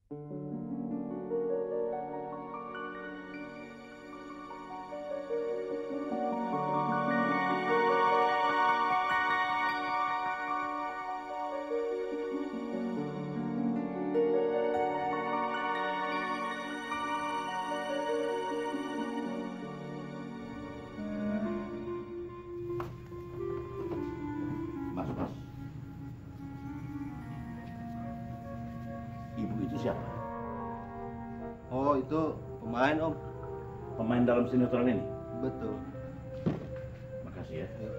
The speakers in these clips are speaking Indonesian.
Mas. Ibu itu siapa? Oh, itu pemain, Om. Pemain dalam sinetron ini? Betul. Makasih ya. Yuk.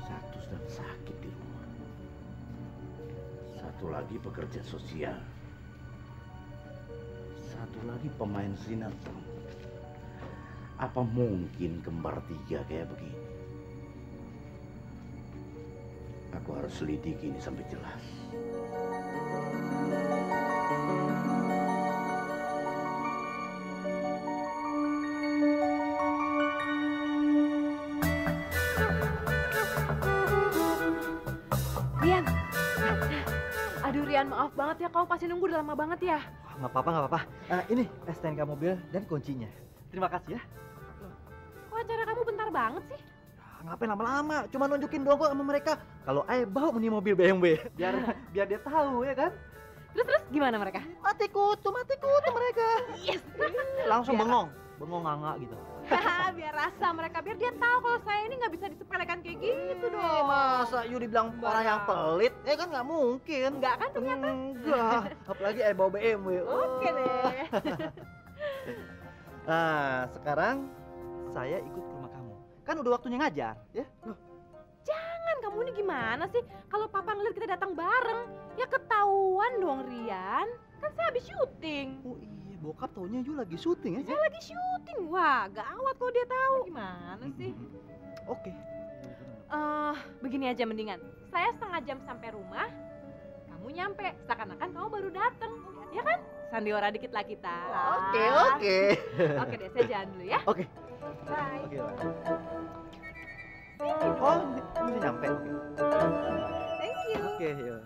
Satu sedang sakit di rumah. Satu lagi pekerja sosial. Satu lagi pemain sinetron. Apa mungkin kembar tiga kayak begini? Aku harus selidiki ini sampai jelas. Rian. Aduh Rian, maaf banget ya, kamu pasti nunggu udah lama banget ya. Nggak apa-apa, nggak apa-apa. Ini STNK mobil dan kuncinya. Terima kasih ya. Kok acara kamu bentar banget sih? Ngapain lama-lama? Cuma nunjukin doang kok sama mereka. Kalau bawa nih mobil BMW, biar dia tahu ya kan. Terus gimana mereka? Mati kutu mereka. Yes. Langsung bengong nganga gitu. Biar rasa mereka, biar dia tahu kalau saya ini nggak bisa disepelekan kayak gitu dong. Masa you dibilang orang yang pelit? Kan nggak mungkin. Nggak kan ternyata? Enggak. Apalagi bawa BMW. Oke deh. Nah, sekarang saya ikut ke rumah kamu. Kan udah waktunya ngajar, ya? Loh. Jangan, kamu ini gimana sih? Kalau papa ngeliat kita datang bareng, ya ketahuan dong Rian. Kan saya habis syuting. Oh iya, bokap taunya you lagi syuting ya? Saya lagi syuting. Wah, gawat kalau dia tahu. Gimana sih? Oke. Begini aja mendingan. Saya setengah jam sampai rumah, kamu nyampe. Seakan-akan kamu baru datang. Ya kan? Sandiwara dikit lah kita. Oke. Oke deh, saya jalan dulu ya. Oke. Bye. Oke. Oh, ini nyampe. Oke. Thank you. Oke, ya.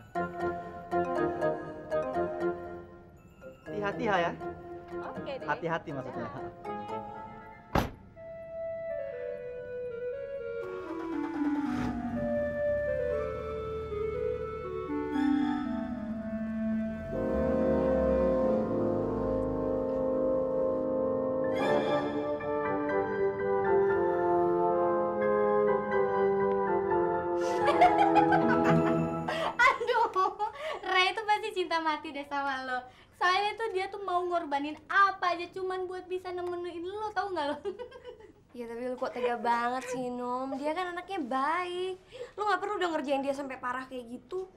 Hati-hati ya. Oke deh. Hati-hati maksudnya. Ray itu pasti cinta mati deh sama lo. Soalnya tuh dia tuh mau ngorbanin apa aja cuman buat bisa nemenin lo, tau nggak lo? Ya tapi lu kok tega banget sih, Nom. Dia kan anaknya baik. Lu nggak perlu udah ngerjain dia sampai parah kayak gitu.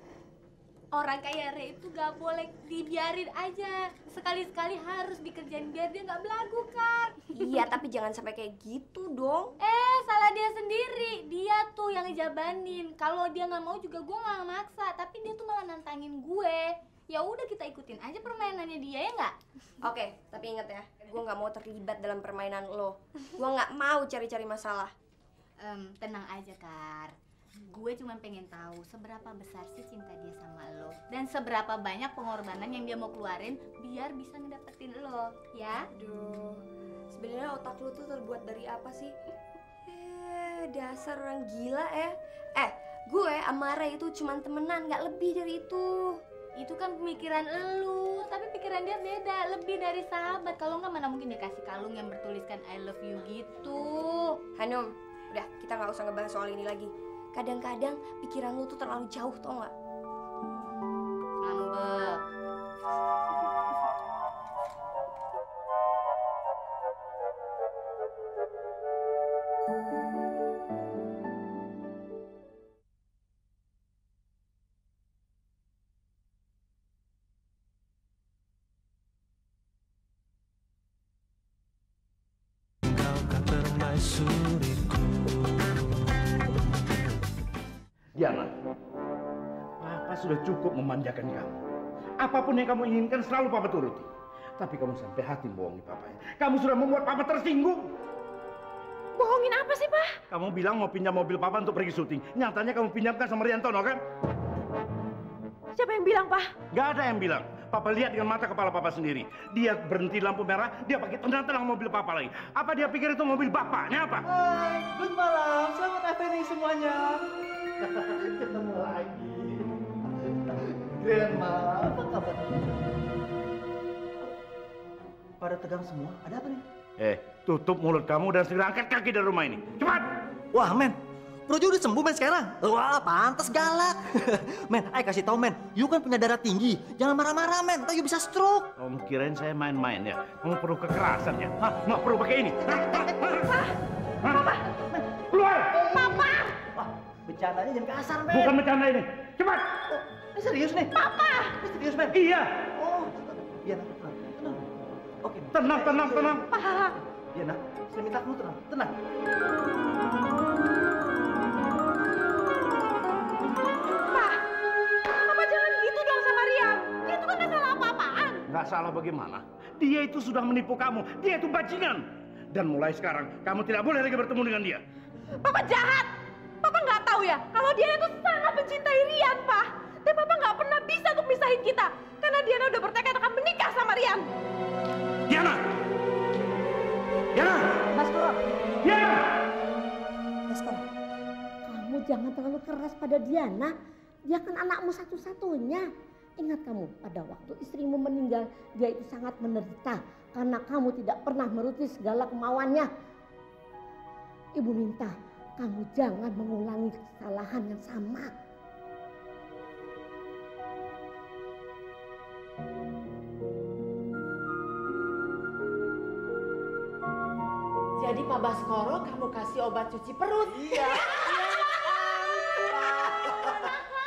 Orang kayak Ray itu gak boleh dibiarin aja. Sekali-sekali harus dikerjain biar dia nggak belagu kan. Iya, tapi jangan sampai kayak gitu dong. Salah dia sendiri. Dia tuh yang ngejabanin. Kalau dia nggak mau juga gue nggak maksa. Tapi dia tuh malah nantangin gue. Ya udah kita ikutin aja permainannya dia, ya nggak? Oke, tapi inget ya, gue nggak mau terlibat dalam permainan lo. Gue nggak mau cari-cari masalah. Tenang aja, Kar. Gue cuma pengen tahu seberapa besar sih cinta dia sama lo dan seberapa banyak pengorbanan yang dia mau keluarin biar bisa ngedapetin lo, ya? Aduh, sebenarnya otak lo tuh terbuat dari apa sih? Dasar orang gila ya. Gue sama Ray itu cuma temenan, nggak lebih dari itu. Itu kan pemikiran elu, tapi pikiran dia beda, lebih dari sahabat. Kalau nggak mana mungkin dia kasih kalung yang bertuliskan I love you gitu. Hanum, udah kita nggak usah ngebahas soal ini lagi. Kadang-kadang pikiran lu tuh terlalu jauh, tau nggak? Ngambek. Diana, Papa sudah cukup memanjakan kamu. Apapun yang kamu inginkan selalu Papa turuti. Tapi kamu sampai hati bohongi Papa. Kamu sudah membuat Papa tersinggung. bohongin apa sih, Pak? Kamu bilang mau pinjam mobil papa untuk pergi syuting. Nyatanya kamu pinjamkan sama Riantono kan? Siapa yang bilang, Pak? Gak ada yang bilang. Papa lihat dengan mata kepala papa sendiri. Dia berhenti lampu merah, dia pakai tenang-tenang mobil papa lagi. Apa dia pikir itu mobil bapaknya apa? Hai, good malam. Selamat evening semuanya. Ketemu lagi. Grandma, apa kabar? Pada tegang semua. Ada apa nih? Tutup mulut kamu dan segera angkat kaki dari rumah ini. Cepat! Wah, men. Projo udah sembuh, men, sekarang. Wah, pantas galak. Men, ayo kasih tau, men. You kan punya darah tinggi. Jangan marah-marah, men. Ntar you bisa stroke. Kamu kirain saya main-main ya? Kamu perlu kekerasan ya? Hah? Nggak perlu pakai ini? Papa! Keluar! Papa! Wah, bercandanya jangan kasar, men. Bukan bercanda ini. Cepat! Oh, ini serius nih? Papa! Ini serius, men? Iya! Oh, iya, nak. Tenang. Oke. Tenang, tenang, tenang. Pak! Iya, nak. Saya minta kamu tenang. Tenang. Papa jangan gitu dong sama Rian. Dia itu kan gak salah apa-apaan. Nggak salah bagaimana? Dia itu sudah menipu kamu. Dia itu bajingan. Dan mulai sekarang, kamu tidak boleh lagi bertemu dengan dia. Papa jahat. Papa nggak tahu ya kalau Diana itu sangat mencintai Rian, Pak. Dan Papa nggak pernah bisa untuk misahin kita karena Diana udah bertekad akan menikah sama Rian. Diana! Diana! Baskoro, Diana! Baskoro, kamu jangan terlalu keras pada Diana. Dia kan anakmu satu-satunya. Ingat kamu, pada waktu istrimu meninggal, dia itu sangat menderita karena kamu tidak pernah menuruti segala kemauannya. Ibu minta kamu jangan mengulangi kesalahan yang sama. Jadi Pak Baskoro kamu kasih obat cuci perut? Iya.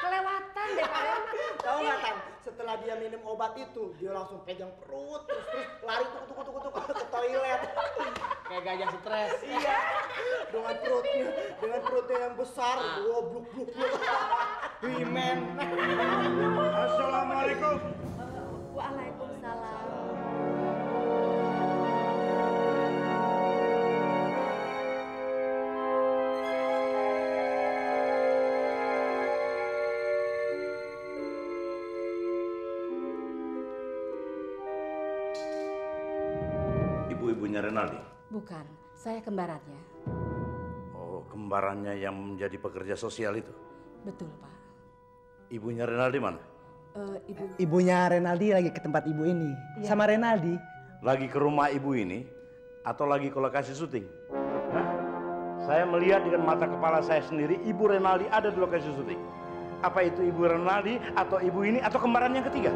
Kelewatan deh Pak ya. Tahu nggak Tan? Setelah dia minum obat itu, dia langsung pegang perut, terus lari tuk ke toilet. Kayak gajah stres. Iya. Dengan perutnya yang besar, bluk. Himen. Assalamualaikum. Waalaikumsalam. Ibu-ibunya Renaldi? Bukan, saya kembarannya. Oh, kembarannya yang menjadi pekerja sosial itu? Betul Pak. Ibunya Renaldi mana? Ibunya Renaldi lagi ke tempat ibu ini. Iya. Sama Renaldi. Lagi ke rumah ibu ini atau lagi ke lokasi syuting? Hah? Saya melihat dengan mata kepala saya sendiri ibu Renaldi ada di lokasi syuting. Apa itu ibu Renaldi atau ibu ini atau kembaran yang ketiga?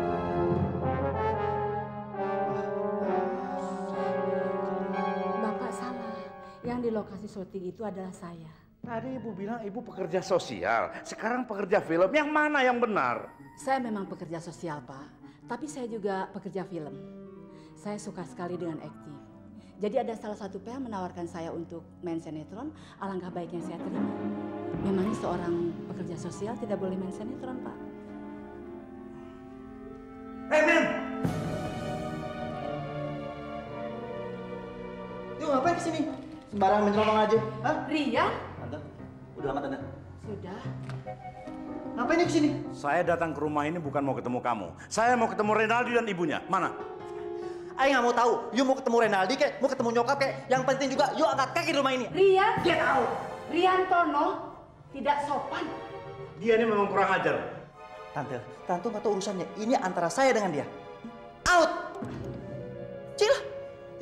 Bapak salah. Yang di lokasi syuting itu adalah saya. Tadi ibu bilang ibu pekerja sosial, sekarang pekerja film. Yang mana yang benar? Saya memang pekerja sosial Pak, tapi saya juga pekerja film. Saya suka sekali dengan akting. Jadi ada salah satu PH menawarkan saya untuk main sinetron, alangkah baiknya saya terima. Memangnya seorang pekerja sosial tidak boleh main sinetron Pak? Hey, men! Yuk ngapain kesini? Sembarang mencelonong aja. Hah? Rian? Tante, udah lama Tante. Sudah. Ngapain nih kesini? Saya datang ke rumah ini bukan mau ketemu kamu. Saya mau ketemu Renaldi dan ibunya. Mana? Ayo nggak mau tahu. You mau ketemu Renaldi kek, mau ketemu nyokap kek. Yang penting juga, you angkat kaki di rumah ini. Rian? Get out! Riantono tidak sopan. Dia ini memang kurang ajar. Tante nggak tahu urusannya. Ini antara saya dengan dia. Out! Cila,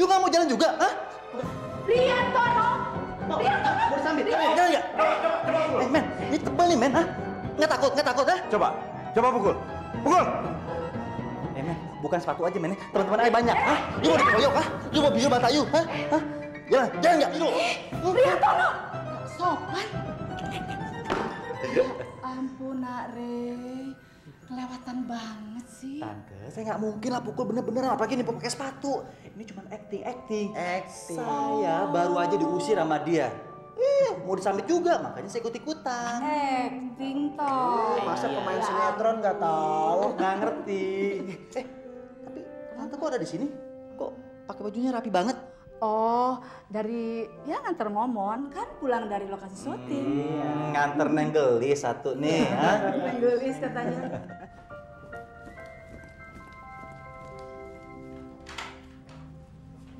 you nggak mau jalan juga, hah? Riantono! Riantono! Mau disambit? Jalan nggak? Men, ini tebal nih, men, hah? Nggak takut, hah? Coba pukul. Pukul! Men, bukan sepatu aja, men. Teman-teman ayah banyak, hah? You mau dikeroyok, hah? You mau biar bata you, hah? Jalan nggak? Riantono! Sopan? Ya ampun Nak Rey, kelewatan banget sih. Tante, saya nggak mungkin lah pukul bener-bener, apalagi nih pakai sepatu. Ini cuma acting. Saya baru aja diusir sama dia. Mau disambit juga, makanya saya ikut-ikutan. Acting toh. Masa pemain sinetron nggak tahu? Nggak ngerti. Tapi tante kok ada di sini? Kok pakai bajunya rapi banget? Oh, dari ya nganter Momon kan pulang dari lokasi syuting. Nganter Neng Gelis satu nih. Neng Gelis katanya.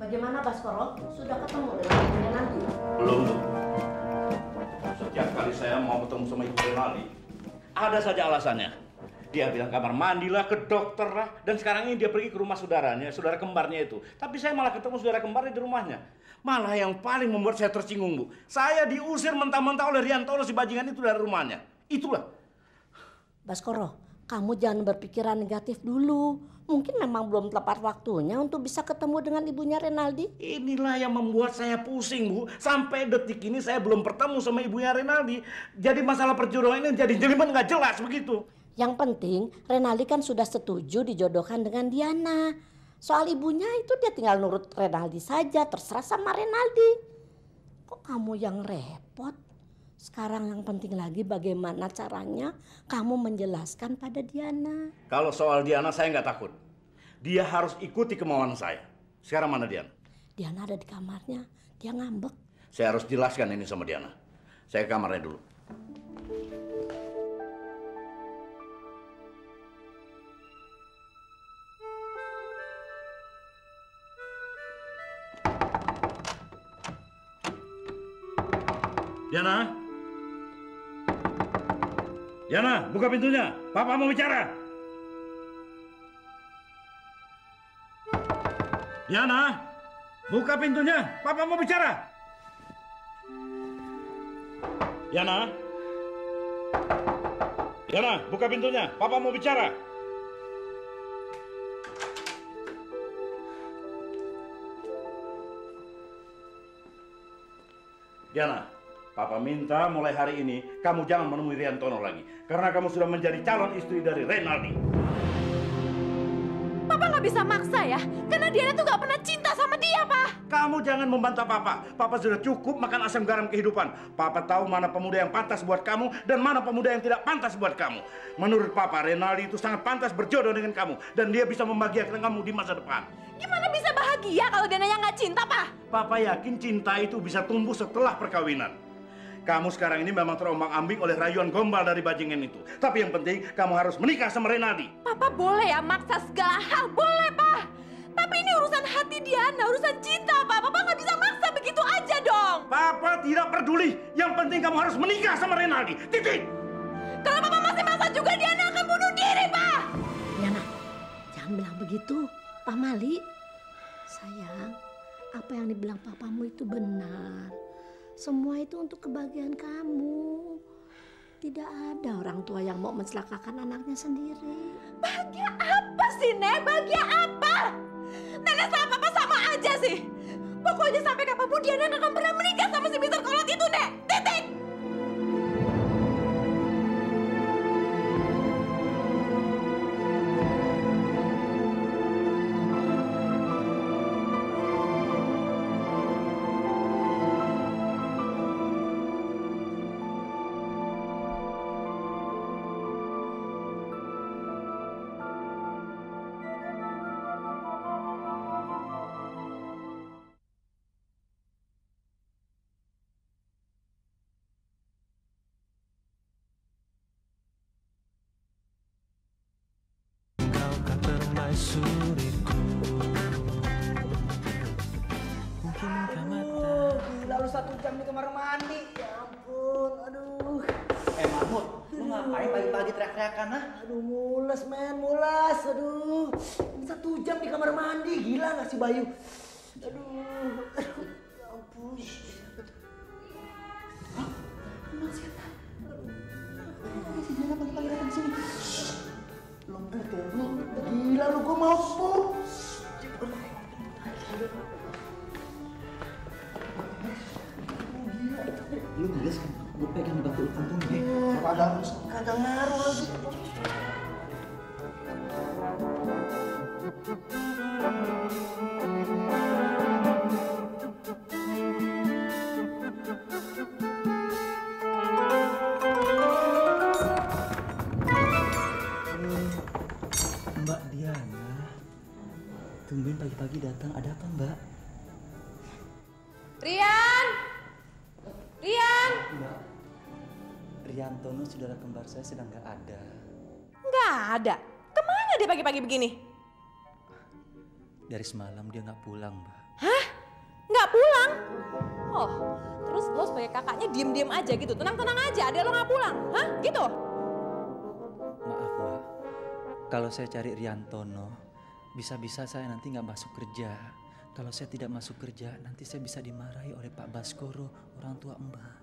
Bagaimana Baskoro? Sudah ketemu dengan Ibu Renaldi? Belum. Setiap kali saya mau ketemu sama Ibu Renaldi, ada saja alasannya. Dia bilang kamar mandi lah, ke dokter lah, dan sekarang ini dia pergi ke rumah saudaranya, saudara kembarnya itu. Tapi saya malah ketemu saudara kembarnya di rumahnya. Malah yang paling membuat saya tersinggung, Bu. Saya diusir mentah-mentah oleh Riantono si bajingan itu dari rumahnya. Itulah. Baskoro, kamu jangan berpikiran negatif dulu. Mungkin memang belum tepat waktunya untuk bisa ketemu dengan ibunya Renaldi. Inilah yang membuat saya pusing, Bu. Sampai detik ini saya belum bertemu sama ibunya Renaldi. Jadi masalah perjodohan ini jadi jelimet nggak jelas begitu. Yang penting Renaldi kan sudah setuju dijodohkan dengan Diana. Soal ibunya itu dia tinggal nurut Renaldi saja, terserah sama Renaldi. Kok kamu yang repot? Sekarang yang penting lagi bagaimana caranya kamu menjelaskan pada Diana. Kalau soal Diana saya nggak takut. Dia harus ikuti kemauan saya. Sekarang mana Diana? Diana ada di kamarnya, dia ngambek. Saya harus jelaskan ini sama Diana. Saya ke kamarnya dulu. Diana? Diana, buka pintunya. Papa mau bicara. Diana, buka pintunya. Papa mau bicara. Diana? Diana, buka pintunya. Papa mau bicara. Diana, Papa minta mulai hari ini kamu jangan menemui Riantono lagi. Karena kamu sudah menjadi calon istri dari Renaldi. Papa nggak bisa maksa ya, karena Diana tuh nggak pernah cinta sama dia, Pak. Kamu jangan membantah Papa. Papa sudah cukup makan asam garam kehidupan. Papa tahu mana pemuda yang pantas buat kamu dan mana pemuda yang tidak pantas buat kamu. Menurut Papa, Renaldi itu sangat pantas berjodoh dengan kamu. Dan dia bisa membahagiakan kamu di masa depan. Gimana bisa bahagia kalau Diana yang nggak cinta, Pak? Papa yakin cinta itu bisa tumbuh setelah perkawinan. Kamu sekarang ini memang terombang-ambing oleh rayuan gombal dari bajingan itu. Tapi yang penting, kamu harus menikah sama Renaldi. Papa boleh ya maksa segala hal, boleh, Pak. Tapi ini urusan hati Diana, urusan cinta, Pak. Papa nggak bisa maksa begitu aja dong. Papa tidak peduli. Yang penting kamu harus menikah sama Renaldi. Titik. Kalau Papa masih maksa juga, Diana akan bunuh diri, Pak. Diana, jangan bilang begitu. Pak Mali, sayang, apa yang dibilang papamu itu benar. Semua itu untuk kebahagiaan kamu. Tidak ada orang tua yang mau mencelakakan anaknya sendiri. Bahagia apa sih, Nek? Bahagia apa? Nenek sama Papa sama aja sih. Pokoknya sampai kapanpun Diana nggak akan pernah menikah sama si Mr. Kolot itu, Nek. Titik. Gila lu 1 jam di kamar mandi. Ya ampun, aduh. Mahmud, lu ngapain pagi-pagi teriak-teriakan, ah? Aduh, mules men, mules. Aduh, 1 jam di kamar mandi. Gila gak sih Bayu? Aduh, ya ampun. Hah? Emang setan? Si Diana pagi-pagi datang sini. Belum ketemu. Gila lu, gua mau pup. Lu ngegas kan? Gue pegang batu kantong gue. Kagak ngaruh lagi. Mbak Diana, tumben pagi-pagi datang. Ada apa, Mbak? Riantono, saudara kembar saya, sedang nggak ada. Nggak ada. Kemana dia pagi-pagi begini? Dari semalam dia nggak pulang, Mbak. Hah? Nggak pulang? Oh, terus lo sebagai kakaknya diem-diem aja gitu, tenang-tenang aja, adek lo nggak pulang, hah? Gitu? Maaf, Mbak. Kalau saya cari Riantono, bisa-bisa saya nanti nggak masuk kerja. Kalau saya tidak masuk kerja, nanti saya bisa dimarahi oleh Pak Baskoro, orang tua Mbak.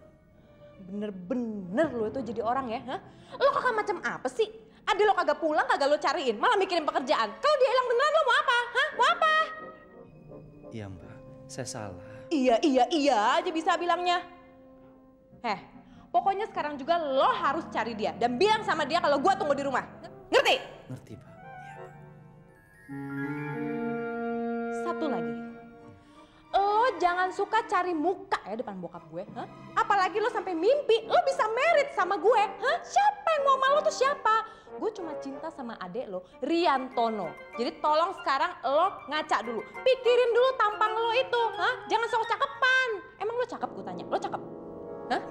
Bener-bener lo itu jadi orang ya, hah? Lo kakak macam apa sih? Adek lo kagak pulang, kagak lo cariin, malah mikirin pekerjaan. Kalau dia hilang beneran lo mau apa? Hah? Mau apa? Iya, Mbak. Saya salah. Iya aja bisa bilangnya. Pokoknya sekarang juga lo harus cari dia dan bilang sama dia kalau gua tunggu di rumah. Ngerti? Ngerti, Pak. Iya, Pak. Satu lagi. Lo jangan suka cari muka ya depan bokap gue, hah? Apalagi lo sampai mimpi lo bisa married sama gue, hah? Siapa yang mau sama lo tuh siapa? Gue cuma cinta sama adek lo, Riantono. Jadi tolong sekarang lo ngaca dulu. Pikirin dulu tampang lo itu, hah? Jangan sok cakepan. Emang lo cakep gue tanya, lo cakep? Hah?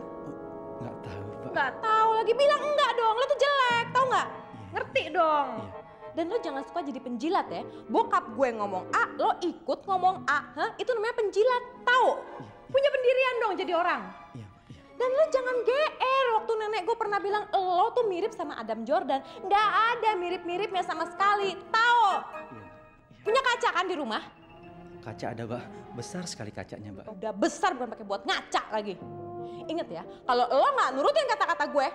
Nggak tahu, Pak. Nggak tahu lagi, bilang enggak dong, lo tuh jelek, tau nggak? Iya. Ngerti dong? Iya. Dan lo jangan suka jadi penjilat ya. Bokap gue ngomong A, lo ikut ngomong A, hah? Itu namanya penjilat, tahu? Iya. Punya pendirian dong jadi orang. Iya, Pak. Iya. Dan lo jangan GR waktu nenek gue pernah bilang lo tuh mirip sama Adam Jordan. Nggak ada mirip-miripnya sama sekali, tahu? Iya. Punya kaca kan di rumah? Kaca ada, Pak. Besar sekali kacanya, Pak. Udah besar bukan pakai buat ngaca lagi. Ingat ya, kalau lo nggak nurutin kata-kata gue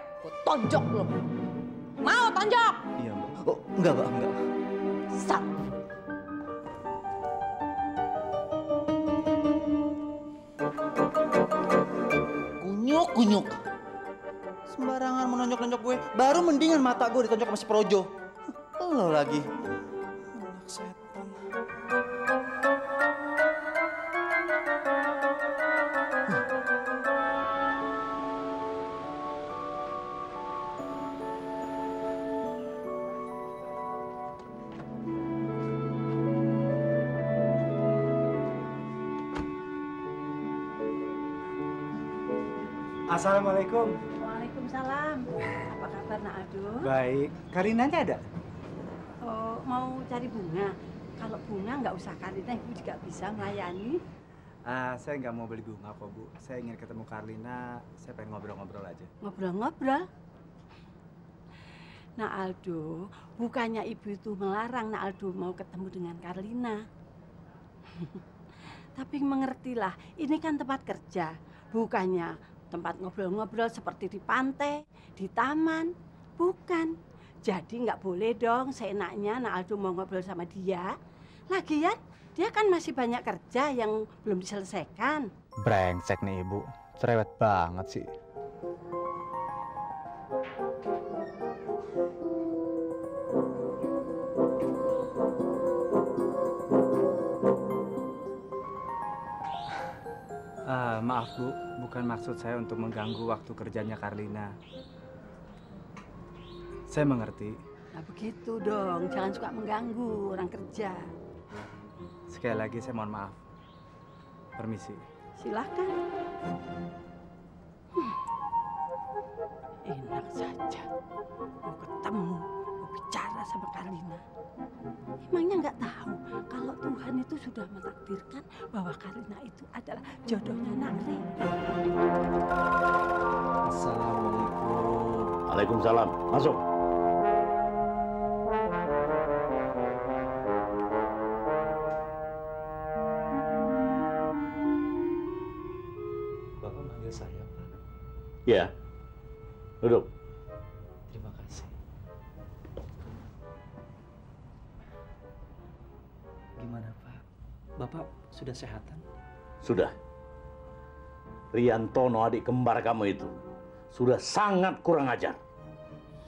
tonjok lo. Mau tonjok? Iya, Mbak. Oh, enggak, Pak. Enggak. Sat. Kunyuk. Sembarangan menonjok-nonjok gue. Baru mendingan mata gue ditonjok sama si Projo. Lo lagi. Anak setan. Assalamualaikum. Waalaikumsalam. Apa kabar Nak Aldo? Baik. Karinanya ada? Oh, mau cari bunga? Kalau bunga nggak usah Karina, Ibu juga bisa melayani. Saya nggak mau beli bunga kok, Bu. Saya ingin ketemu Karlina. Saya pengen ngobrol-ngobrol aja. Ngobrol-ngobrol? Nak Aldo, bukannya Ibu itu melarang Nak Aldo mau ketemu dengan Karlina. Tapi mengertilah, ini kan tempat kerja. Bukannya tempat ngobrol-ngobrol seperti di pantai, di taman. Bukan. Jadi nggak boleh dong seenaknya Nak Aldo mau ngobrol sama dia. Lagian dia kan masih banyak kerja yang belum diselesaikan. Brengsek nih Ibu. Cerewet banget sih. Maaf Bu, bukan maksud saya untuk mengganggu waktu kerjanya Karlina. Saya mengerti. Nah begitu dong, jangan suka mengganggu orang kerja. Sekali lagi saya mohon maaf. Permisi. Silakan. Enak saja. Mau ketemu, mau bicara sama Karlina. Emangnya nggak tahu kalau Tuhan itu sudah mentakdirkan bahwa Karlina itu adalah jodohnya Nakri. Assalamualaikum. Waalaikumsalam. Masuk. Bapak manggil saya, Pak. Iya. Duduk. Terima kasih. Gimana, Pak? Bapak sudah sehatan? Sudah. Riantono, adik kembar kamu itu, sudah sangat kurang ajar.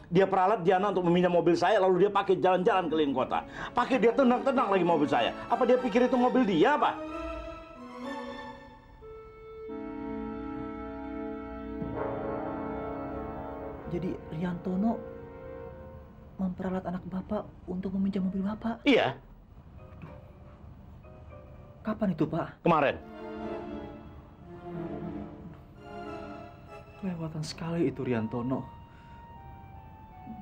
Dia peralat Diana untuk meminjam mobil saya, lalu dia pakai jalan-jalan keliling kota. Pakai dia tenang-tenang lagi mobil saya. Apa dia pikir itu mobil dia, Pak? Jadi Riantono memperalat anak Bapak untuk meminjam mobil Bapak? Iya. Kapan itu, Pak? Kemarin. Kelewatan sekali itu Riantono.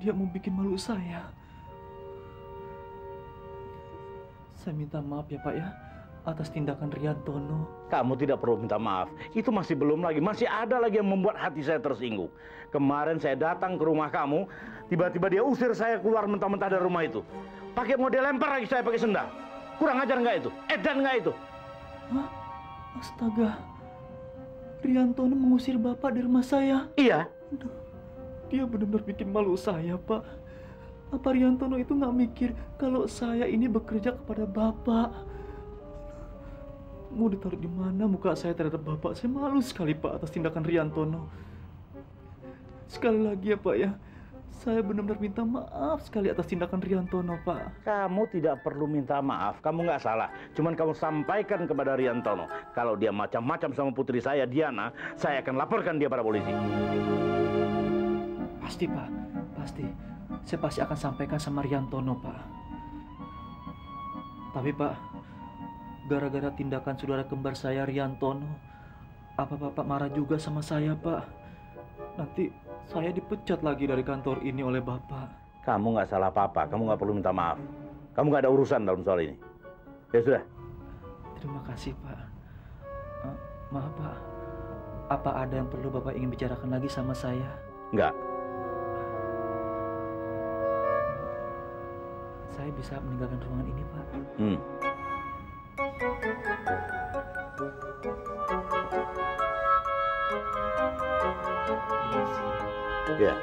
Dia mau bikin malu saya. Saya minta maaf ya Pak ya, atas tindakan Riantono. Kamu tidak perlu minta maaf. Itu masih belum lagi. Masih ada lagi yang membuat hati saya tersinggung. Kemarin saya datang ke rumah kamu, tiba-tiba dia usir saya keluar mentah-mentah dari rumah itu. Pakai model lempar lagi saya pakai sendal. Kurang ajar nggak itu? Edan nggak itu? Hah? Astaga. Riantono mengusir Bapak dari rumah saya? Iya. Aduh, dia benar-benar bikin malu saya, Pak. Apa Riantono itu nggak mikir kalau saya ini bekerja kepada Bapak? Mau ditaruh di mana muka saya terhadap Bapak? Saya malu sekali, Pak, atas tindakan Riantono. Sekali lagi ya, Pak ya. Saya benar-benar minta maaf sekali atas tindakan Riantono, Pak. Kamu tidak perlu minta maaf, kamu nggak salah. Cuman kamu sampaikan kepada Riantono, kalau dia macam-macam sama putri saya, Diana, saya akan laporkan dia pada polisi. Pasti, Pak. Pasti. Saya pasti akan sampaikan sama Riantono, Pak. Tapi, Pak, gara-gara tindakan saudara kembar saya, Riantono, apa Bapak marah juga sama saya, Pak? Nanti saya dipecat lagi dari kantor ini oleh Bapak. Kamu nggak salah apa-apa, kamu nggak perlu minta maaf. Kamu nggak ada urusan dalam soal ini. Ya sudah. Terima kasih, Pak. Maaf, Pak. Apa ada yang perlu Bapak ingin bicarakan lagi sama saya? Enggak. Saya bisa meninggalkan ruangan ini, Pak. Ya.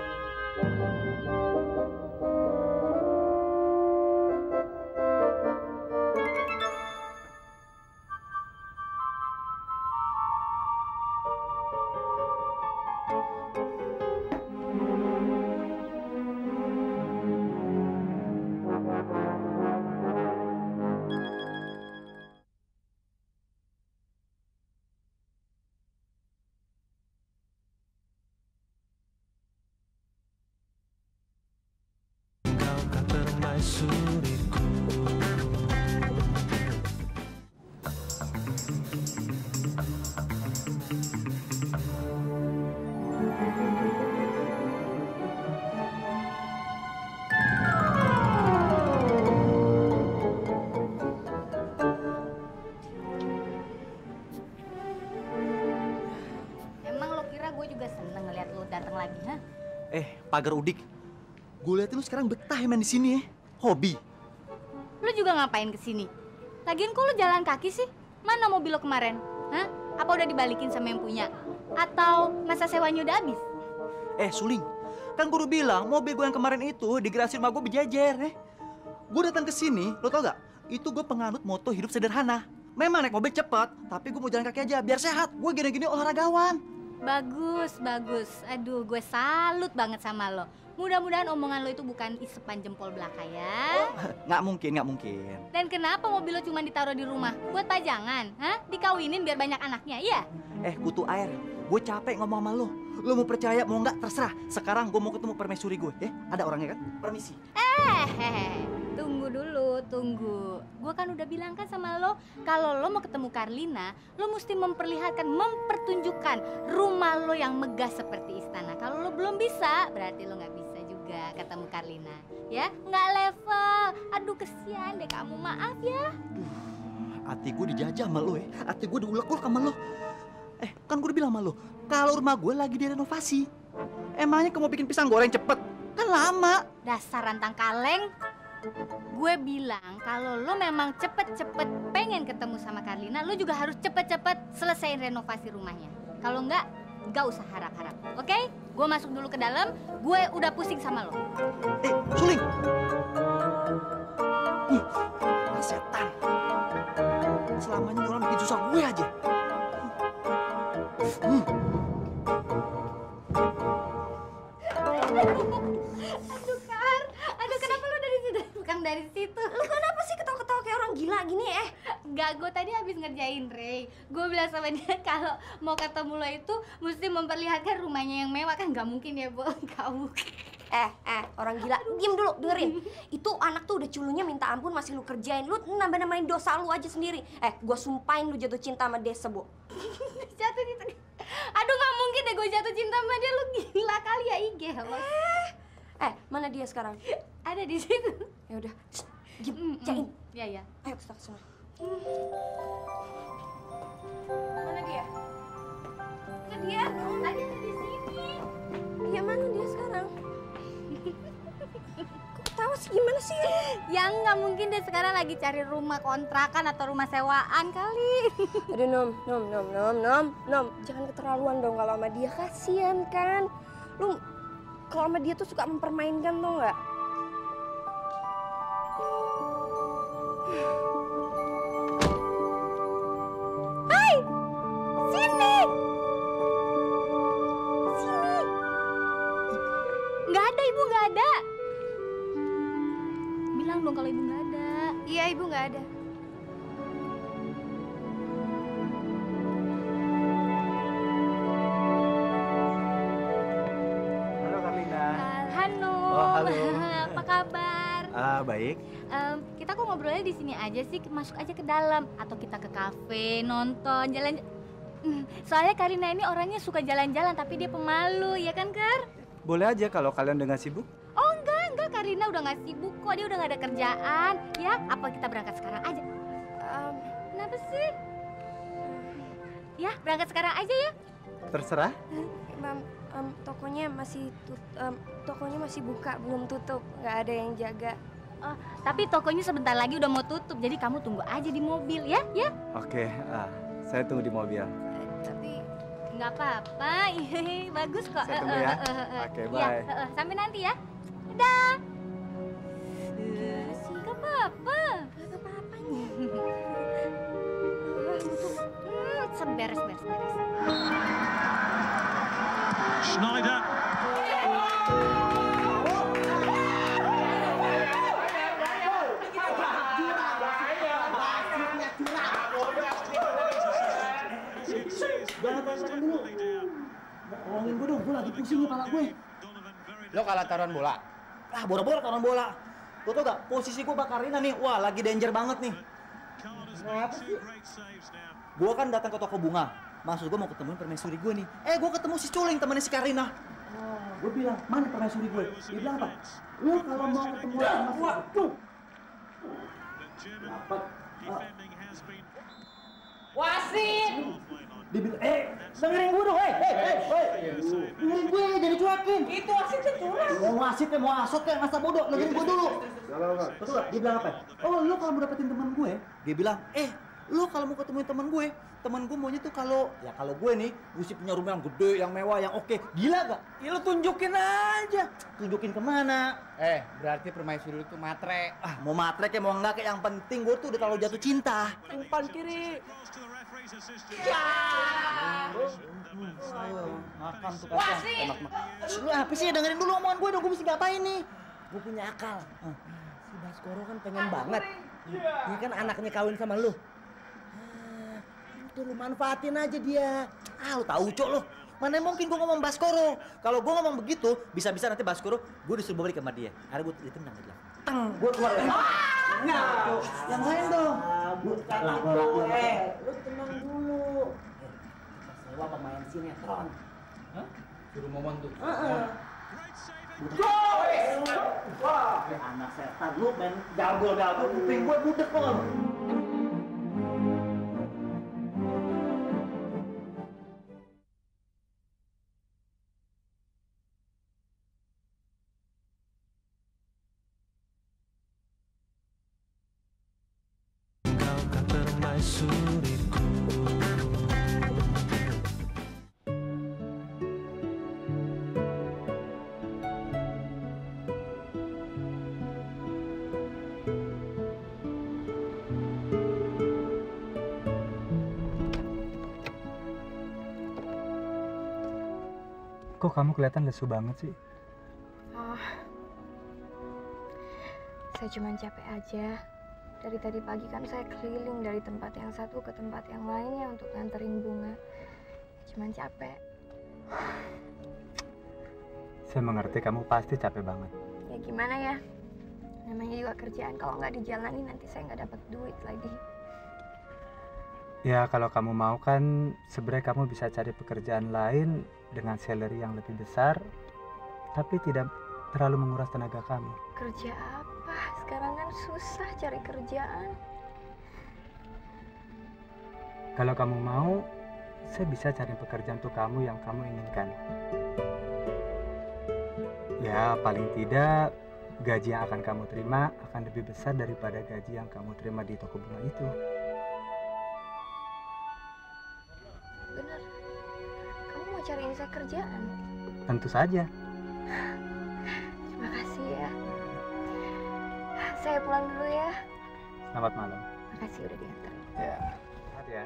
Pagar udik. Gue liatin lu sekarang betah ya main di sini ya. Hobi. Lu juga ngapain kesini? Lagian kok lu jalan kaki sih? Mana mobil lo kemarin? Hah? Apa udah dibalikin sama yang punya? Atau masa sewanya udah habis? Suling. Kan gue udah bilang mobil gue yang kemarin itu di garasi rumah gue berjejer. Gue datang ke sini, lo tau gak? Itu gue penganut moto hidup sederhana. Memang naik mobil cepat, tapi gue mau jalan kaki aja biar sehat. Gue gini-gini olahragawan. Bagus, bagus. Aduh, gue salut banget sama lo. Mudah-mudahan omongan lo itu bukan isepan jempol belaka ya. Nggak mungkin, nggak mungkin. Dan kenapa mobil lo cuma ditaruh di rumah? Buat pajangan, hah? Dikawinin biar banyak anaknya, iya? Kutu air. Gue capek ngomong sama lo. Lo mau percaya, mau nggak, terserah. Sekarang gue mau ketemu permaisuri gue, ya? Ada orangnya kan? Permisi. Tunggu dulu, tunggu. Gue kan udah bilang kan sama lo, kalau lo mau ketemu Karlina, lo mesti mempertunjukkan rumah lo yang megah seperti istana. Kalau lo belum bisa, berarti lo nggak bisa juga ketemu Karlina, ya? Nggak level. Aduh, kesian deh kamu, maaf ya. Hati gue dijajah sama lo ya. Hati gue diulek-ulek sama lo. Kan gue udah bilang sama lo, kalau rumah gue lagi direnovasi. Emangnya kamu bikin pisang goreng cepet? Kan lama. Dasar rantang kaleng. Gue bilang kalau lo memang cepet-cepet pengen ketemu sama Karlina, lo juga harus cepet-cepet selesaiin renovasi rumahnya. Kalau enggak, gak usah harap-harap, oke? Gue masuk dulu ke dalam, gue udah pusing sama lo. Suling! Setan. Selamanya orang bikin susah gue aja. Aduh, Kar. Aduh, kenapa lo dari situ? Bukan dari situ. Lo kenapa sih ketawa-ketawa kayak orang gila gini Enggak, gue tadi habis ngerjain Ray. Gue bilang sama dia kalau mau ketemu lo itu mesti memperlihatkan rumahnya yang mewah. Kan nggak mungkin ya, bohong kamu. Orang gila, diem dulu, dengerin. Itu anak tuh udah culunya minta ampun masih lu kerjain. Lu nambah-nambahin dosa lu aja sendiri. Gue sumpahin lu jatuh cinta sama Desa, Bu. Jatuh cinta. Aduh, nggak mungkin deh, gue jatuh cinta sama dia, lu gila kali ya, Ige. Mana dia sekarang? Ada di situ. Ya udah, cariin. Iya. Ayo kita ke sana. Mana dia? Kan dia tadi ada di sini. Iya, mana dia sekarang? Kok tahu sih, gimana sih? Ya nggak mungkin dia sekarang lagi cari rumah kontrakan atau rumah sewaan kali. Aduh, Nom. Jangan keterlaluan dong kalau sama dia, kasihan kan. Lu kalau sama dia tuh suka mempermainkan, tau nggak? Hai, sini. Nggak ada, Ibu nggak ada. Bilang dong kalau Ibu nggak ada. Iya, Ibu nggak ada. Halo Karlina. Halo. Oh, halo. Apa kabar? Baik. Kita kok ngobrolnya di sini aja sih, masuk aja ke dalam atau kita ke kafe, nonton, jalan. Soalnya Karina ini orangnya suka jalan-jalan tapi dia pemalu, ya kan, Kar? Boleh aja kalau kalian udah nggak sibuk. Oh enggak, Karina udah nggak sibuk kok, dia udah nggak ada kerjaan. Ya, apa kita berangkat sekarang aja? Kenapa sih? Ya, berangkat sekarang aja ya. Terserah. Tokonya masih buka, belum tutup, nggak ada yang jaga. Tapi tokonya sebentar lagi udah mau tutup, jadi kamu tunggu aja di mobil ya, ya. Oke, saya tunggu di mobil. Tapi nggak apa-apa, bagus kok. Saya tunggu ya. Oke, bye. Ya, sampai nanti ya. Dadah. Nggak apa-apa. Nggak apa-apa nih. Beres. Schneider. Jangan dulu. Tolongin gue dong, gue lagi pusing kepala gue. Lo kalah taruhan bola? Ah, bora-bora taruhan bola. Lo tau gak, posisi gue bakal Karina nih, wah lagi danger banget nih. Kenapa sih? Gue kan datang ke toko bunga. Maksud gue mau ketemuin permaisuri gue nih. Gue ketemu si Culing, temannya si Karina. Gue bilang, mana permaisuri gue? Dia bilang apa? Lo kalau mau ketemu sama gue, tuh. Dapat. Wasit! Dia bilang, dengerin gue dong, dengerin gue, jadi cuekin. Itu wasitnya curang. Mau wasitnya, mau asotnya, masa bodoh, dengerin gue dulu. Betul gak? Dia bilang apa? Oh, lo kalau mau dapetin teman gue, dia bilang, lo kalau mau ketemuin teman gue maunya tuh kalau gue nih, mesti punya rumah yang gede, yang mewah, yang oke. Gila gak? Ya lo tunjukin aja. Tunjukin kemana? Berarti permaisuri itu matre. Mau matre kayak mau enggak, kayak yang penting gue tuh udah terlalu jatuh cinta. Umpan kiri. Makan tuh kacang. Lu apa sih? Dengerin dulu omongan gue dong, gue mesti ngapain nih? Gue punya akal. Si Baskoro kan pengen banget. Ini kan anaknya kawin sama lu. Udah lu manfaatin aja dia. Lu tahu cok lu. Mana mungkin gue ngomong Baskoro. Kalau gue ngomong begitu, bisa-bisa nanti Baskoro gue disuruh balik sama dia. Akhirnya gue ditendang dia. Teng, gue keluar. Yang lain dong. Lu tenang dulu. Kita sewa pemain sinetron. Suruh momon tuh. Wah, anak setan lu main jago-jago kuping gue budek kok. Kok kamu kelihatan lesu banget sih? Saya cuma capek aja. Dari tadi pagi kan saya keliling dari tempat yang satu ke tempat yang lainnya untuk nganterin bunga. Cuman capek. Saya mengerti, kamu pasti capek banget. Ya gimana ya? Namanya juga kerjaan, kalau nggak dijalani nanti saya nggak dapat duit lagi. Ya kalau kamu mau kan sebenarnya kamu bisa cari pekerjaan lain dengan salary yang lebih besar, tapi tidak terlalu menguras tenaga kami. Kerja apa? Sekarang kan susah cari kerjaan. Kalau kamu mau, saya bisa cari pekerjaan untuk kamu yang kamu inginkan. Ya, paling tidak gaji yang akan kamu terima akan lebih besar daripada gaji yang kamu terima di toko bunga itu. Bener. Kamu mau cariin saya kerjaan? Tentu saja. Terima kasih ya. Saya pulang dulu ya. Selamat malam. Makasih udah diantar. Ya. Selamat ya.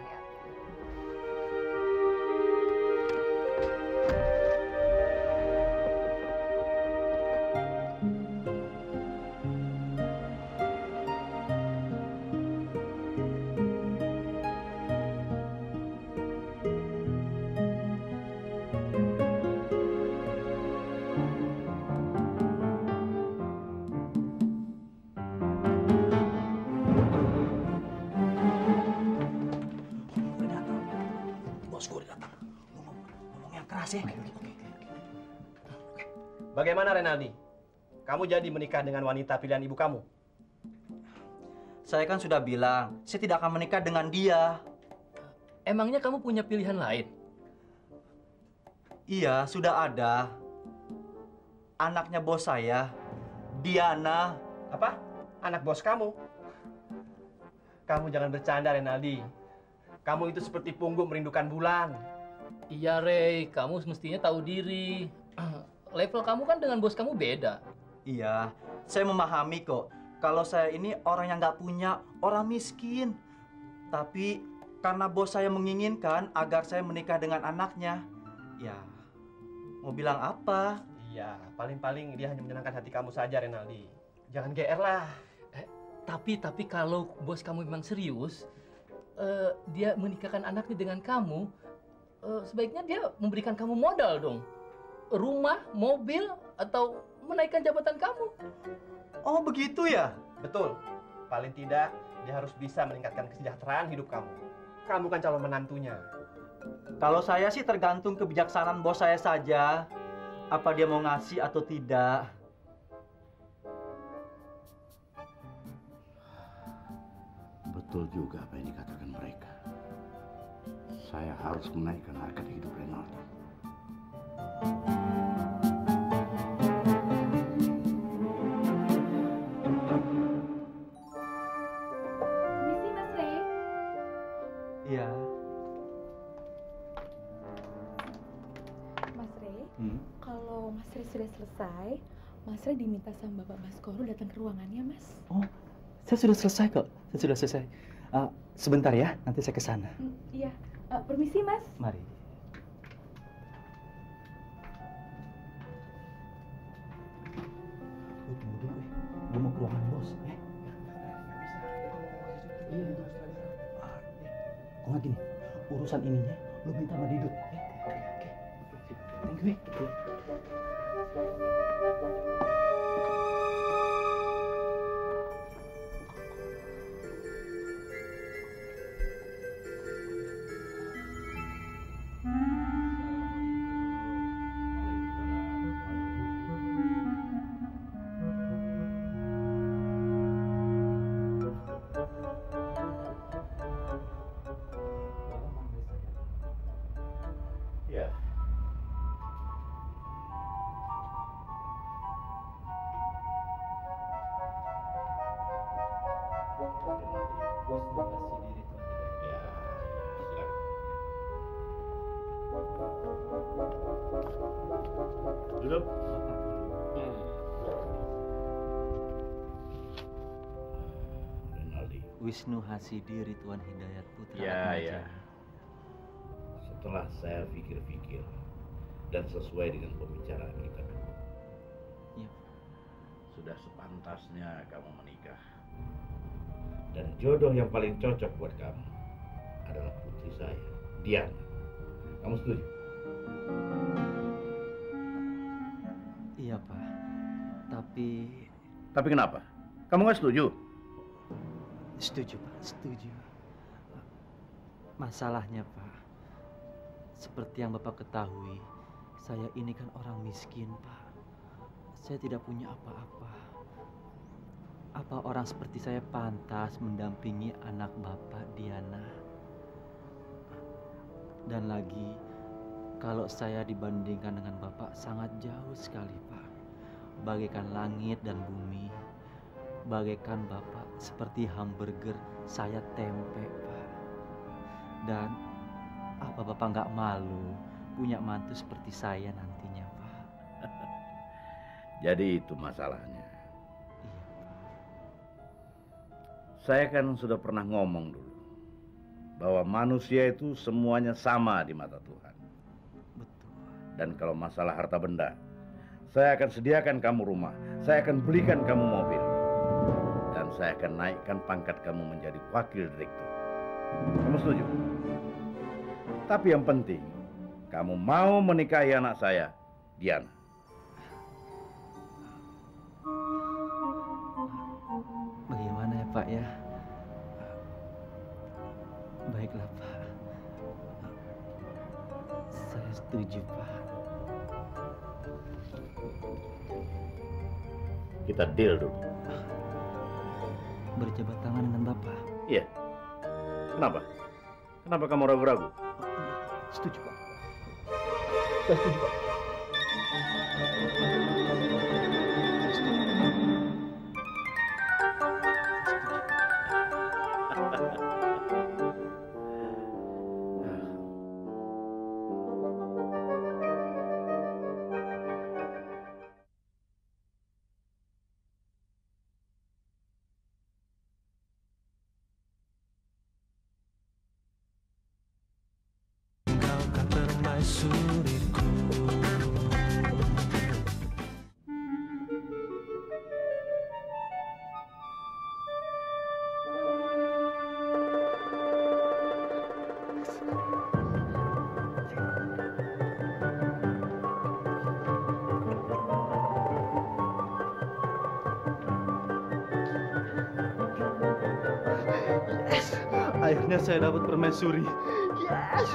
Bagaimana Renaldi? Kamu jadi menikah dengan wanita pilihan ibu kamu? Saya kan sudah bilang, saya tidak akan menikah dengan dia. Emangnya kamu punya pilihan lain? Iya, sudah ada. Anaknya bos saya, Diana. Apa? Anak bos kamu? Kamu jangan bercanda, Renaldi. Kamu itu seperti punggung merindukan bulan. Iya, Rey. Kamu semestinya tahu diri. Level kamu kan dengan bos kamu beda. Iya, saya memahami kok. Kalau saya ini orang yang nggak punya, orang miskin. Tapi karena bos saya menginginkan agar saya menikah dengan anaknya, ya mau bilang apa? Iya, paling-paling dia hanya menyenangkan hati kamu saja, Renaldi. Jangan GR lah. Tapi kalau bos kamu memang serius, dia menikahkan anaknya dengan kamu, sebaiknya dia memberikan kamu modal dong. Rumah, mobil, atau menaikkan jabatan kamu. Oh, begitu ya? Betul. Paling tidak, dia harus bisa meningkatkan kesejahteraan hidup kamu. Kamu kan calon menantunya. Kalau saya sih tergantung kebijaksanaan bos saya saja. Apa dia mau ngasih atau tidak. Betul juga apa yang dikatakan mereka. Saya harus menaikkan harga hidup Renaldi. Permisi, Mas Rey. Iya. Mas Rey, kalau Mas Rey sudah selesai, Mas Rey diminta sama Bapak Baskoro datang ke ruangannya, Mas. Oh, saya sudah selesai kok. Saya sudah selesai. Sebentar ya, nanti saya ke sana. Iya. Permisi, Mas. Mari. Lu tunggu dulu, gue mau ke ruangan bos. Kok nggak gini, urusan ininya lu minta sama Didut. Thank you. Ya. Duduk. Renaldi. Wisnu Hasidi Ridwan Hidayat Putra. Ya. Setelah saya pikir-pikir dan sesuai dengan pembicaraan kita berdua, sudah sepantasnya kamu menikah. Dan jodoh yang paling cocok buat kamu adalah putri saya, Diana. Kamu setuju? Iya, Pak. Tapi kenapa? Kamu nggak setuju? setuju, Pak. Setuju. Masalahnya, Pak, seperti yang Bapak ketahui, Saya ini kan orang miskin, Pak. Saya tidak punya apa-apa. Apa orang seperti saya pantas mendampingi anak Bapak Diana? Dan lagi, kalau saya dibandingkan dengan Bapak sangat jauh sekali, Pak. Bagaikan langit dan bumi. Bagaikan Bapak seperti hamburger, saya tempe, Pak. Dan apa Bapak nggak malu punya mantu seperti saya nantinya, Pak? Jadi itu masalahnya. Saya kan sudah pernah ngomong dulu bahwa manusia itu semuanya sama di mata Tuhan. Betul. Dan kalau masalah harta benda, saya akan sediakan kamu rumah, saya akan belikan kamu mobil, dan saya akan naikkan pangkat kamu menjadi wakil direktur. Kamu setuju? Tapi yang penting, kamu mau menikahi anak saya, Diana. Bagaimana ya, Pak ya? Baiklah, Pak. Saya setuju, Pak. Kita deal dulu. Berjabat tangan dengan Bapak? Iya. Kenapa? Kenapa kamu ragu-ragu? Setuju, Pak. Saya setuju, Pak. Permaisuriku. Akhirnya saya dapat permaisuri. Yes.